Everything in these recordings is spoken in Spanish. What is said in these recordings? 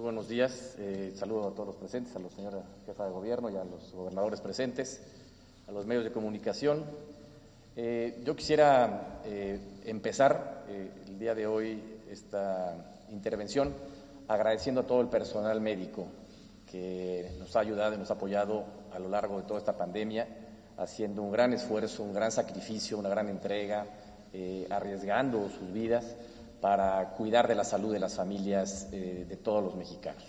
Buenos días, saludo a todos los presentes, a la señora jefa de gobierno y a los gobernadores presentes, a los medios de comunicación. Yo quisiera empezar el día de hoy esta intervención agradeciendo a todo el personal médico que nos ha ayudado y nos ha apoyado a lo largo de toda esta pandemia, haciendo un gran esfuerzo, un gran sacrificio, una gran entrega, arriesgando sus vidas para cuidar de la salud de las familias de todos los mexicanos.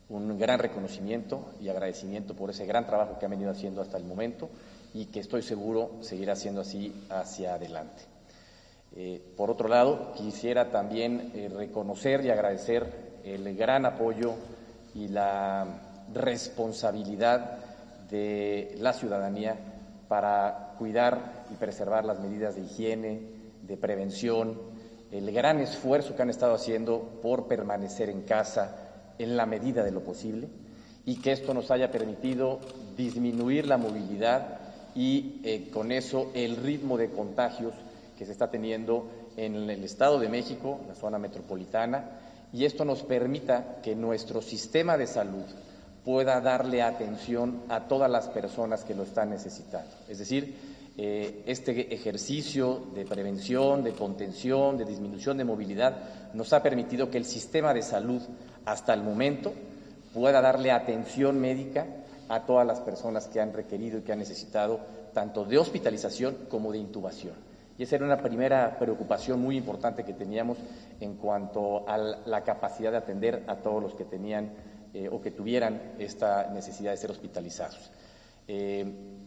Un gran reconocimiento y agradecimiento por ese gran trabajo que han venido haciendo hasta el momento y que estoy seguro seguirá siendo así hacia adelante. Por otro lado, quisiera también reconocer y agradecer el gran apoyo y la responsabilidad de la ciudadanía para cuidar y preservar las medidas de higiene, de prevención, el gran esfuerzo que han estado haciendo por permanecer en casa en la medida de lo posible y que esto nos haya permitido disminuir la movilidad y con eso el ritmo de contagios que se está teniendo en el Estado de México, la zona metropolitana, y esto nos permita que nuestro sistema de salud pueda darle atención a todas las personas que lo están necesitando. Es decir, este ejercicio de prevención, de contención, de disminución de movilidad nos ha permitido que el sistema de salud hasta el momento pueda darle atención médica a todas las personas que han requerido y que han necesitado tanto de hospitalización como de intubación. Y esa era una primera preocupación muy importante que teníamos en cuanto a la capacidad de atender a todos los que tenían o que tuvieran esta necesidad de ser hospitalizados.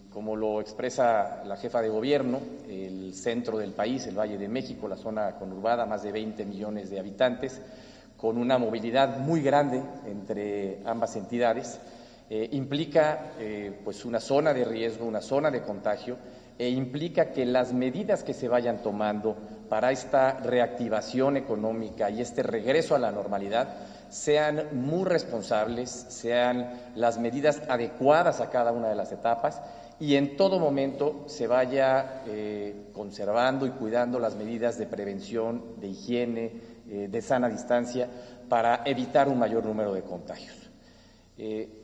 Como lo expresa la jefa de gobierno, el centro del país, el Valle de México, la zona conurbada, más de 20 millones de habitantes, con una movilidad muy grande entre ambas entidades, implica pues una zona de riesgo, una zona de contagio, e implica que las medidas que se vayan tomando para esta reactivación económica y este regreso a la normalidad sean muy responsables, sean las medidas adecuadas a cada una de las etapas y en todo momento se vaya conservando y cuidando las medidas de prevención, de higiene, de sana distancia para evitar un mayor número de contagios.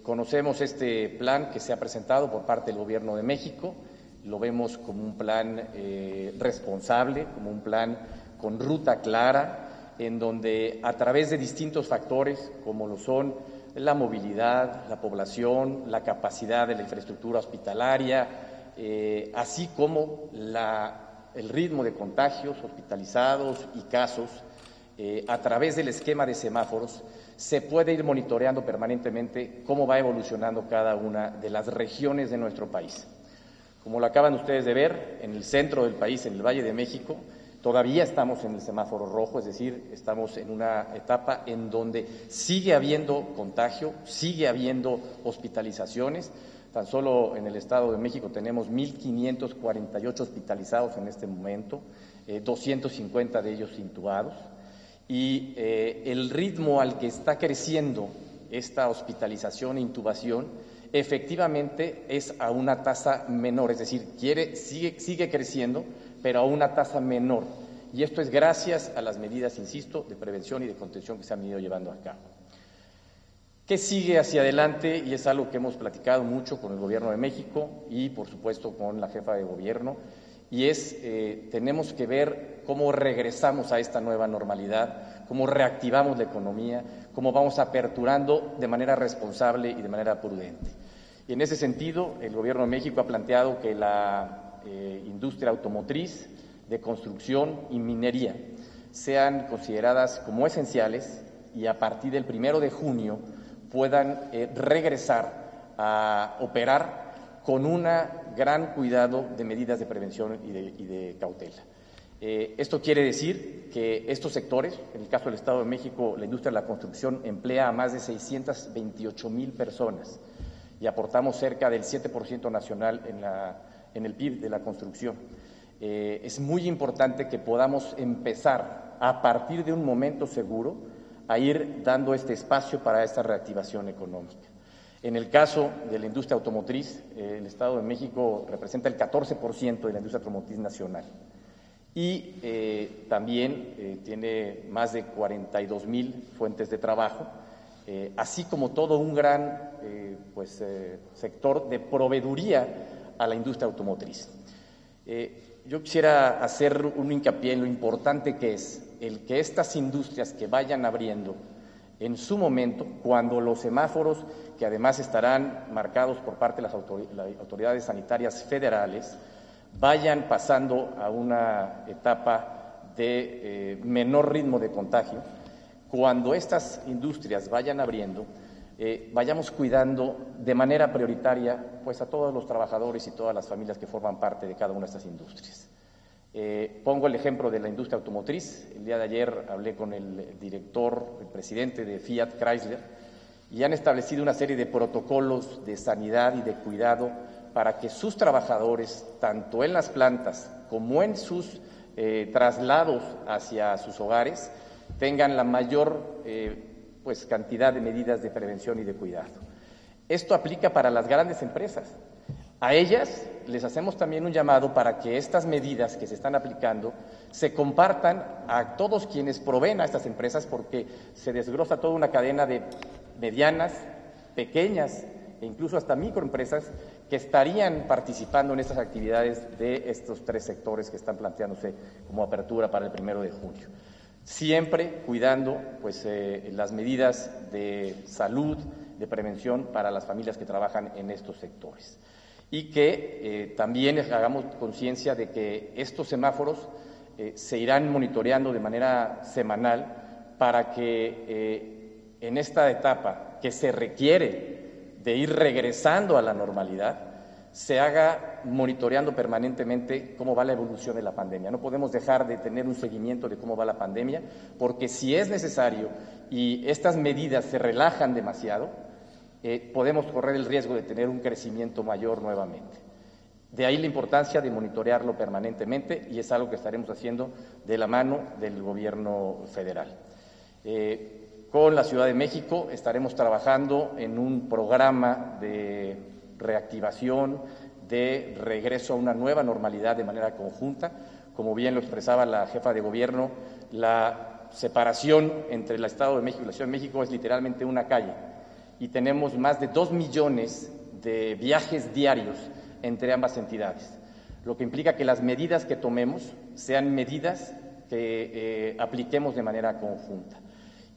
Conocemos este plan que se ha presentado por parte del Gobierno de México, lo vemos como un plan responsable, como un plan con ruta clara, en donde a través de distintos factores, como lo son la movilidad, la población, la capacidad de la infraestructura hospitalaria, así como el ritmo de contagios, hospitalizados y casos, a través del esquema de semáforos, se puede ir monitoreando permanentemente cómo va evolucionando cada una de las regiones de nuestro país. Como lo acaban ustedes de ver, en el centro del país, en el Valle de México, todavía estamos en el semáforo rojo, es decir, estamos en una etapa en donde sigue habiendo contagio, sigue habiendo hospitalizaciones. Tan solo en el Estado de México tenemos 1,548 hospitalizados en este momento, 250 de ellos intubados. Y el ritmo al que está creciendo esta hospitalización e intubación efectivamente es a una tasa menor, es decir, sigue creciendo, pero a una tasa menor. Y esto es gracias a las medidas, insisto, de prevención y de contención que se han ido llevando a cabo. ¿Qué sigue hacia adelante? Y es algo que hemos platicado mucho con el Gobierno de México y, por supuesto, con la jefa de gobierno, y es tenemos que ver cómo regresamos a esta nueva normalidad, cómo reactivamos la economía, cómo vamos aperturando de manera responsable y de manera prudente. Y en ese sentido, el Gobierno de México ha planteado que la industria automotriz, de construcción y minería sean consideradas como esenciales y a partir del 1 de junio puedan regresar a operar con un gran cuidado de medidas de prevención y de cautela. Esto quiere decir que estos sectores, en el caso del Estado de México, la industria de la construcción emplea a más de 628,000 personas y aportamos cerca del 7% nacional en el PIB de la construcción. Es muy importante que podamos empezar a partir de un momento seguro a ir dando este espacio para esta reactivación económica. En el caso de la industria automotriz, el Estado de México representa el 14% de la industria automotriz nacional y también tiene más de 42,000 fuentes de trabajo así como todo un gran sector de proveeduría a la industria automotriz. Yo quisiera hacer un hincapié en lo importante que es el que estas industrias que vayan abriendo en su momento, cuando los semáforos, que además estarán marcados por parte de las autoridades sanitarias federales, vayan pasando a una etapa de menor ritmo de contagio, cuando estas industrias vayan abriendo, vayamos cuidando de manera prioritaria pues a todos los trabajadores y todas las familias que forman parte de cada una de estas industrias. Pongo el ejemplo de la industria automotriz. El día de ayer hablé con el director, el presidente de Fiat Chrysler, y han establecido una serie de protocolos de sanidad y de cuidado para que sus trabajadores, tanto en las plantas como en sus traslados hacia sus hogares, tengan la mayor cantidad de medidas de prevención y de cuidado. Esto aplica para las grandes empresas. A ellas les hacemos también un llamado para que estas medidas que se están aplicando se compartan a todos quienes proveen a estas empresas, porque se desglosa toda una cadena de medianas, pequeñas e incluso hasta microempresas que estarían participando en estas actividades de estos tres sectores que están planteándose como apertura para el 1 de junio. Siempre cuidando las medidas de salud, de prevención para las familias que trabajan en estos sectores. Y que también hagamos conciencia de que estos semáforos se irán monitoreando de manera semanal para que en esta etapa que se requiere de ir regresando a la normalidad, se haga monitoreando permanentemente cómo va la evolución de la pandemia. No podemos dejar de tener un seguimiento de cómo va la pandemia, porque si es necesario y estas medidas se relajan demasiado, podemos correr el riesgo de tener un crecimiento mayor nuevamente. De ahí la importancia de monitorearlo permanentemente, y es algo que estaremos haciendo de la mano del Gobierno federal. Con la Ciudad de México estaremos trabajando en un programa de reactivación, de regreso a una nueva normalidad de manera conjunta. Como bien lo expresaba la jefa de gobierno, la separación entre el Estado de México y la Ciudad de México es literalmente una calle, y tenemos más de 2 millones de viajes diarios entre ambas entidades, lo que implica que las medidas que tomemos sean medidas que apliquemos de manera conjunta.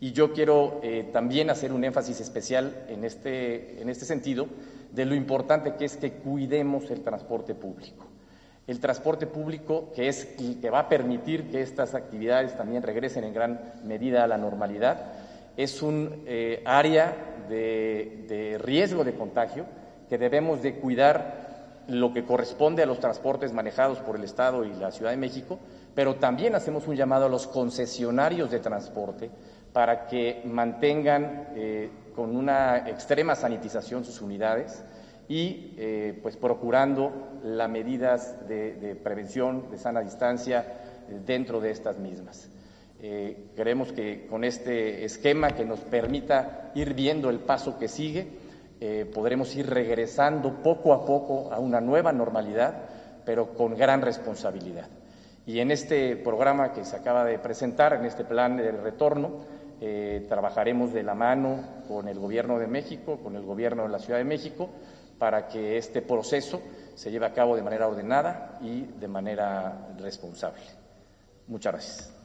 Y yo quiero también hacer un énfasis especial en este sentido de lo importante que es que cuidemos el transporte público. El transporte público, que es el que va a permitir que estas actividades también regresen en gran medida a la normalidad, es un área de riesgo de contagio que debemos de cuidar lo que corresponde a los transportes manejados por el Estado y la Ciudad de México, pero también hacemos un llamado a los concesionarios de transporte para que mantengan con una extrema sanitización sus unidades y procurando las medidas de prevención, de sana distancia dentro de estas mismas. Creemos que con este esquema que nos permita ir viendo el paso que sigue, podremos ir regresando poco a poco a una nueva normalidad, pero con gran responsabilidad. Y en este programa que se acaba de presentar, en este plan de retorno, trabajaremos de la mano con el Gobierno de México, con el Gobierno de la Ciudad de México, para que este proceso se lleve a cabo de manera ordenada y de manera responsable. Muchas gracias.